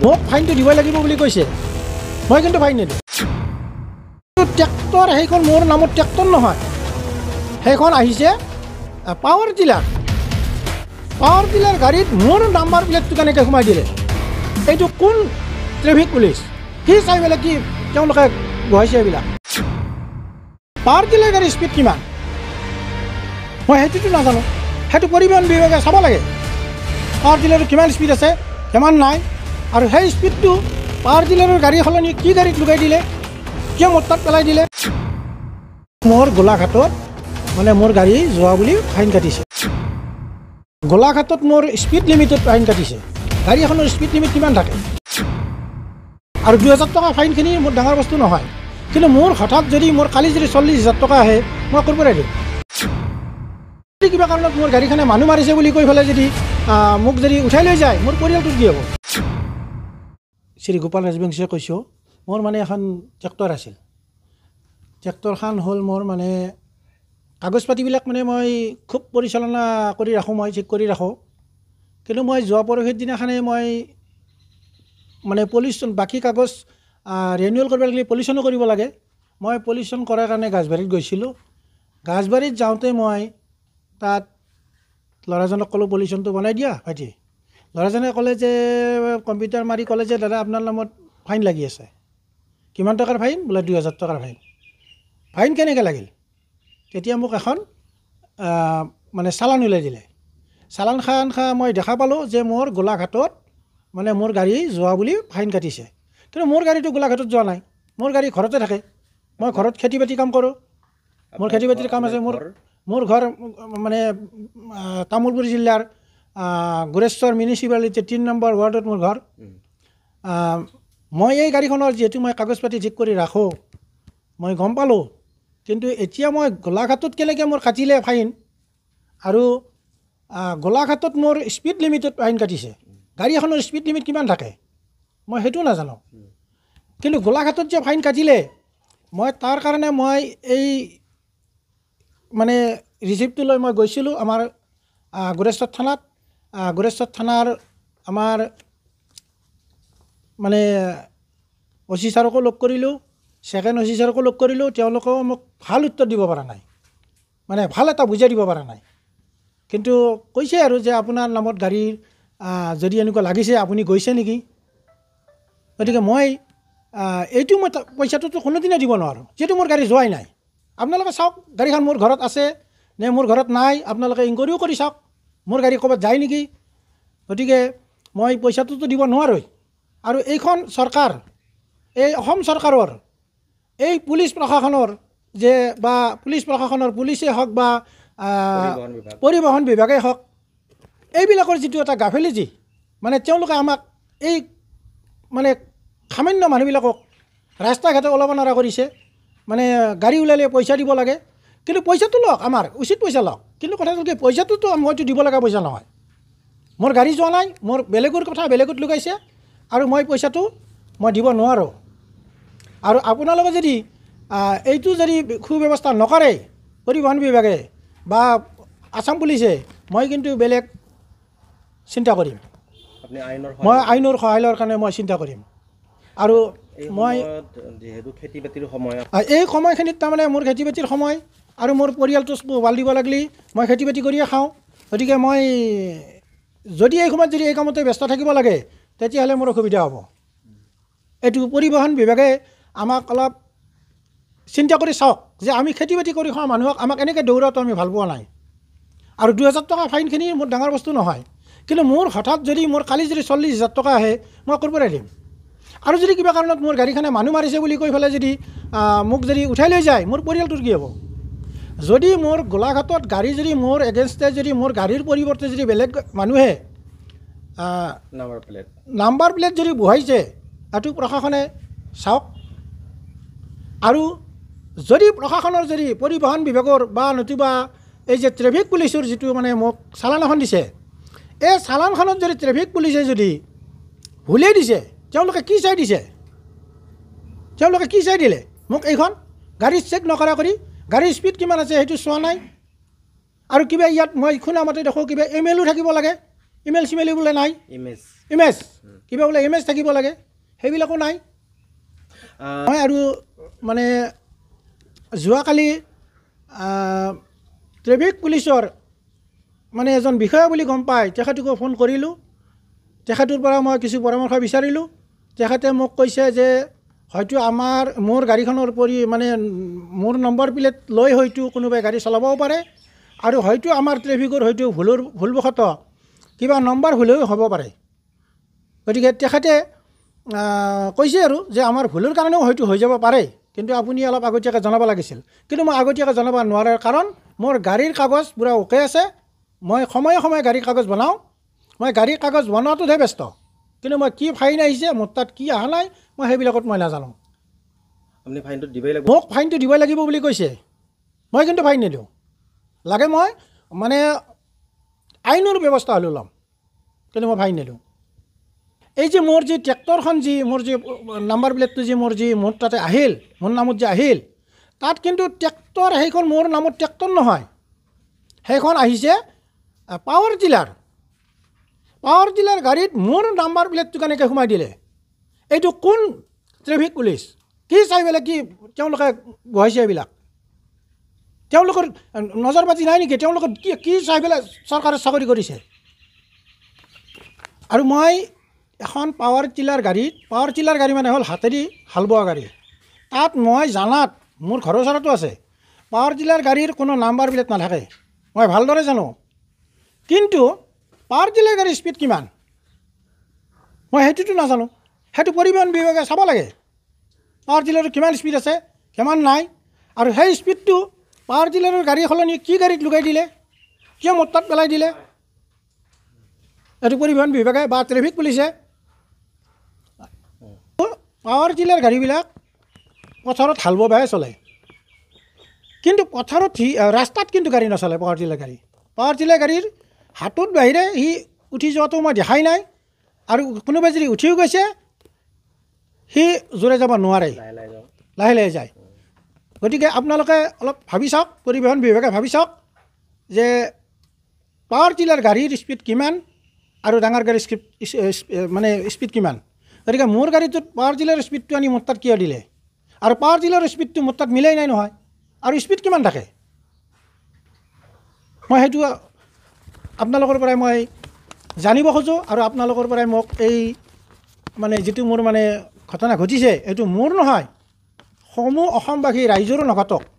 মোক ফাইনটো দিবই লাগিব বুলি কৈছে মই কিন্তু ফাইন নিদিওঁ ট্ৰেক্টৰ সেইখন মোৰ নামত ট্ৰেক্টৰ নহয় সেইখন আহিছে পাৱাৰ টিলাৰ গাড়ীত মোৰ নাম্বাৰ প্লেটটো কেনেকৈ সোমাই দিলে এইটো কোন ট্ৰেফিক পুলিচ সি চাই পেলাই কি তেওঁলোকে বহাইছে এইবিলাক পাৱাৰ টিলাৰ গাড়ীৰ স্পীড কিমান মই সেইটোতো নাজানো সেইটো পৰিবহণ বিভাগে চাব লাগে পাৱাৰ টিলাৰৰ কিমান স্পীড আছে কিমান নাই আৰু সেই স্পীডটো পাৱাৰ টিলাৰৰ গাড়ী সলনি কি গাড়ীত লগাই দিলে কিয় মোৰ তাত পেলাই দিলে মোৰ গোলাঘাটত মানে মোৰ গাড়ী যোৱা বুলি ফাইন কাটিছে গোলাঘাটত মোৰ স্পীড লিমিটত ফাইন কাটিছে গাড়ী এখনৰ স্পীড লিমিট কিমান থাকে আৰু 2000 টকা ফাইনখিনি মোৰ ডাঙৰ বস্তু নহয় কিন্তু মোৰ হঠাৎ যদি মোৰ কালি যদি 40,000 টকা আহে মই ক'ৰ পৰা দিম কিবা কাৰণত মোৰ গাড়ীখনে মানুহ মাৰিছে বুলি কৈ পেলাই যদি মোক যদি উঠাই লৈ যায় মোৰ পৰিয়ালটোত কি হ'ব শ্ৰী গোপাল ৰাজবংশীয়ে কৈছোঁ মোৰ মানে এখন ট্ৰেক্টৰ আছিল ট্ৰেক্টৰখন হ'ল মোৰ মানে কাগজ পাতিবিলাক মানে মই খুব পৰিচালনা কৰি ৰাখোঁ মই চেক কৰি ৰাখোঁ কিন্তু মই যোৱা পৰহিৰ দিনাখনেই মই মানে পলিউশ্যন বাকী কাগজ ৰিনিউৱেল কৰিব লাগিলে পলিউশ্যনো কৰিব লাগে মই পলিউশ্যন কৰাৰ কাৰণে গাছবাৰীত গৈছিলোঁ গাছবাৰীত যাওঁতে মই তাত ল'ৰাজনক ক'লোঁ পলিউশ্যনটো বনাই দিয়া ভাইটি ল'ৰাজনে ক'লে যে কম্পিউটাৰ মাৰি ক'লে যে দাদা আপোনাৰ নামত ফাইন লাগি আছে কিমান টকাৰ ফাইন বোলে 2000 টকাৰ ফাইন কেনেকৈ লাগিল তেতিয়া মোক এখন মানে চালান উলিয়াই দিলে চালানখন মই দেখা পালোঁ যে মোৰ গোলাঘাটত মানে মোৰ গাড়ী যোৱা বুলি ফাইন কাটিছে কিন্তু মোৰ গাড়ীটো গোলাঘাটত যোৱা নাই মোৰ গাড়ী ঘৰতে থাকে মই ঘৰত খেতি বাতি কাম কৰোঁ মোৰ খেতি বাতিৰ কাম আছে মোৰ ঘৰ মানে তামোলপুৰ জিলাৰ গোৰেশ্বৰ মিউনিচিপালিটি 3 নম্বৰ ৱাৰ্ডত মোৰ ঘৰ মই এই গাড়ীখনৰ যিহেতু মই কাগজ পাতি ঠিক কৰি ৰাখোঁ মই গম পালোঁ কিন্তু এতিয়া মই গোলাঘাটত কেনেকৈ মোৰ কাটিলে ফাইন আৰু গোলাঘাটত মোৰ স্পীড লিমিটত ফাইন কাটিছে গাড়ী এখনৰ স্পীড লিমিট কিমান থাকে মই সেইটো নাজানো কিন্তু গোলাঘাটত যে ফাইন কাটিলে মই তাৰ কাৰণে মই এই মানে ৰিচিপ্টটো লৈ মই গৈছিলোঁ আমাৰ গোৰেশ্বৰ থানাত গোৰেশ্বৰ থানাৰ আমাৰ মানে অচি ছাৰকো লগ কৰিলোঁ ছেকেণ্ড অচি ছাৰকো লগ কৰিলোঁ তেওঁলোকেও মোক ভাল উত্তৰ দিব পৰা নাই মানে ভাল এটা বুজাই দিব পৰা নাই কিন্তু কৈছে আৰু যে আপোনাৰ নামত গাড়ীৰ যদি এনেকুৱা লাগিছে আপুনি গৈছে নেকি গতিকে মই এইটো মই পইচাটোতো কোনোদিনে দিব নোৱাৰোঁ যিহেতু মোৰ গাড়ী যোৱাই নাই আপোনালোকে চাওক গাড়ীখন মোৰ ঘৰত আছে নে মোৰ ঘৰত নাই আপোনালোকে ইনকুৱাৰীও কৰি চাওক মোৰ গাড়ী ক'ৰবাত যায় নেকি গতিকে মই পইচাটোতো দিব নোৱাৰোঁ আৰু এইখন চৰকাৰ এই অসম চৰকাৰৰ এই পুলিচ প্ৰশাসনৰ যে বা পুলিচ প্ৰশাসনৰ পুলিচেই হওক বা পৰিবহণ বিভাগেই হওক এইবিলাকৰ যিটো এটা গাফিলতি মানে তেওঁলোকে আমাক এই মানে সামান্য মানুহবিলাকক ৰাস্তা ঘাটে ওলাব নোৱাৰা কৰিছে মানে গাড়ী ওলালে পইচা দিব লাগে কিন্তু পইচাটো লওক আমাৰ উচিত পইচা লওক কিন্তু কথাটো কি পইচাটোতো মইতো দিব লগা পইচা নহয় মোৰ গাড়ী যোৱা নাই মোৰ বেলেগৰ কথা বেলেগত লগাইছে আৰু মই পইচাটো মই দিব নোৱাৰোঁ আৰু আপোনালোকে যদি এইটো যদি সুব্যৱস্থা নকৰে পৰিবহণ বিভাগে বা আসাম পুলিচে মই কিন্তু বেলেগ চিন্তা কৰিম মই আইনৰ সহায় লোৱাৰ কাৰণে মই চিন্তা কৰিম আৰু মই যিহেতু খেতি বাতিৰ সময় এই সময়খিনিত তাৰমানে মোৰ খেতি বাতিৰ সময় আৰু মোৰ পৰিয়ালটো পোহপাল দিব লাগিলে মই খেতি বাতি কৰিয়ে খাওঁ গতিকে মই যদি এই সময়ত যদি এই কামতে ব্যস্ত থাকিব লাগে তেতিয়াহ'লে মোৰ অসুবিধা হ'ব এইটো পৰিবহণ বিভাগে আমাক অলপ চিন্তা কৰি চাওক যে আমি খেতি বাতি কৰি খোৱা মানুহক আমাক এনেকৈ দৌৰাটো আমি ভাল পোৱা নাই আৰু 2000 টকা ফাইনখিনি মোৰ ডাঙৰ বস্তু নহয় কিন্তু মোৰ হঠাৎ যদি মোৰ কালি যদি 40,000 টকা আহে মই ক'ৰ পৰা দিম আৰু যদি কিবা কাৰণত মোৰ গাড়ীখনে মানুহ মাৰিছে বুলি কৈ পেলাই যদি মোক যদি উঠাই লৈ যায় মোৰ পৰিয়ালটোৰ কি হ'ব যদি মোৰ গোলাঘাটত গাড়ী যদি মোৰ এগেইনষ্টে যদি মোৰ গাড়ীৰ পৰিৱৰ্তে যদি বেলেগ মানুহে নাম্বাৰ প্লেট যদি বহাইছে এইটো প্ৰশাসনে চাওক আৰু যদি প্ৰশাসনৰ যদি পৰিবহণ বিভাগৰ বা নতুবা এই যে ট্ৰেফিক পুলিচৰ যিটো মানে মোক চালান এখন দিছে এই চালানখনত যদি ট্ৰেফিক পুলিচে যদি ভুলেই দিছে তেওঁলোকে কি চাই দিছে তেওঁলোকে কি চাই দিলে মোক এইখন গাড়ী চেক নকৰা কৰি গাড়ীৰ স্পীড কিমান আছে সেইটো চোৱা নাই আৰু কিবা ইয়াত মই শুনা মতে দেখোঁ কিবা ইমেইলো থাকিব লাগে ইমেইল চিমেইল বোলে নাই ইমেজ কিবা বোলে ইমেজ থাকিব লাগে, সেইবিলাকো নাই। মই আৰু মানে যোৱাকালি ট্ৰেফিক পুলিচৰ মানে এজন বিষয়া বুলি গম পাই তেখেতকো ফোন কৰিলোঁ। তেখেতৰ পৰা মই কিছু পৰামৰ্শ বিচাৰিলোঁ। তেখেতে মোক কৈছে যে হয়তো মোৰ গাড়ীখনৰ মানে মোৰ নম্বৰ প্লেট লৈ হয়তো কোনোবাই গাড়ী চলাবও পাৰে, আৰু হয়তো আমাৰ ট্ৰেফিকৰ হয়তো ভুলবশতঃ কিবা নম্বৰ ভুলেও হ'ব পাৰে। গতিকে তেখেতে কৈছে আৰু যে আমাৰ ভুলৰ কাৰণেও হয়তো হৈ যাব পাৰে, কিন্তু আপুনি অলপ আগতীয়াকৈ জনাব লাগিছিল। কিন্তু মই আগতীয়াকৈ জনাব নোৱাৰাৰ কাৰণ মোৰ গাড়ীৰ কাগজ পূৰা অ'কে আছে। মই সময়ে সময়ে গাড়ীৰ কাগজ বনাওঁ। মই গাড়ীৰ কাগজ বনোৱাটোতহে ব্যস্ত, কিন্তু মই কি ফাইন আহিছে, মোৰ তাত কি অহা নাই, মই সেইবিলাকত মই নাজানো। আপুনি ফাইনটো দিবই লাগিব। মোক ফাইনটো দিবই লাগিব বুলি কৈছে। মই কিন্তু ফাইন নিদিওঁ। লাগে মই মানে আইনৰ ব্যৱস্থা হ'লেও ল'ম, কিন্তু মই ফাইন নিদিওঁ। এই যে মোৰ যি ট্ৰেক্টৰখন মোৰ যি নাম্বাৰ প্লেটটো মোৰ তাতে আহিল, মোৰ নামত যে আহিল, তাত কিন্তু ট্ৰেক্টৰ সেইখন মোৰ নামত ট্ৰেক্টৰ নহয়। সেইখন আহিছে পাৱাৰ টিলাৰ গাড়ীত মোৰ নাম্বাৰ প্লেটটো কেনেকৈ সোমাই দিলে? এইটো কোন ট্ৰেফিক পুলিচ? কি চাই পেলাই কি তেওঁলোকে বহাইছে এইবিলাক? তেওঁলোকৰ নজৰ পাতি নাই নেকি? তেওঁলোকৰ কি চাই পেলাই চৰকাৰে চাকৰি কৰিছে? আৰু মই এখন পাৱাৰ টিলাৰ গাড়ী মানে হ'ল হাতেদি হাল বোৱা গাড়ী। তাত মই জানাত মোৰ ঘৰৰ ওচৰতো আছে, পাৱাৰ টিলাৰ গাড়ীৰ কোনো নাম্বাৰ প্লেট নাথাকে। মই ভালদৰে জানো। কিন্তু পাৱাৰ টিলাৰ গাড়ীৰ স্পীড কিমান মই সেইটোতো নাজানো। সেইটো পৰিবহণ বিভাগে চাব লাগে। পাৱাৰ টিলাৰৰ কিমান স্পীড আছে, কিমান নাই, আৰু সেই স্পীডটো পাৱাৰ টিলাৰৰ গাড়ী সলনি কি গাড়ীত লগাই দিলে, কিয় মোৰ তাত পেলাই দিলে, এইটো পৰিবহণ বিভাগে বা ট্ৰেফিক পুলিচে। পাৱাৰ টিলাৰ গাড়ীবিলাক পথাৰত হাল বোৱাহে চলে, কিন্তু পথাৰত ৰাস্তাত কিন্তু গাড়ী নচলে। পাৱাৰ টিলাৰ গাড়ীৰ হাতত বাহিৰে সি উঠি যোৱাটো মই দেখাই নাই, আৰু কোনোবাই যদি উঠিও গৈছে সি জোৰে যাব নোৱাৰে, লাহে লাহে যায়। গতিকে আপোনালোকে অলপ ভাবি চাওক, পৰিবহণ বিভাগে ভাবি চাওক যে পাৱাৰ টিলাৰ গাড়ীৰ স্পীড কিমান আৰু ডাঙৰ গাড়ীৰ মানে স্পীড কিমান। গতিকে মোৰ গাড়ীটোত পাৱাৰ টিলাৰৰ স্পীডটো আনি মোৰ তাত কিয় দিলে? আৰু পাৱাৰ টিলাৰৰ স্পীডটো মোৰ তাত মিলাই নাই নহয়, আৰু স্পীড কিমান থাকে? মই সেইটো আপোনালোকৰ পৰাই মই জানিব খোজোঁ, আৰু আপোনালোকৰ পৰাই মোক এই মানে যিটো মোৰ মানে ঘটনা ঘটিছে, এইটো মোৰ নহয়, সমূহ অসমবাসী ৰাইজৰো নঘটক।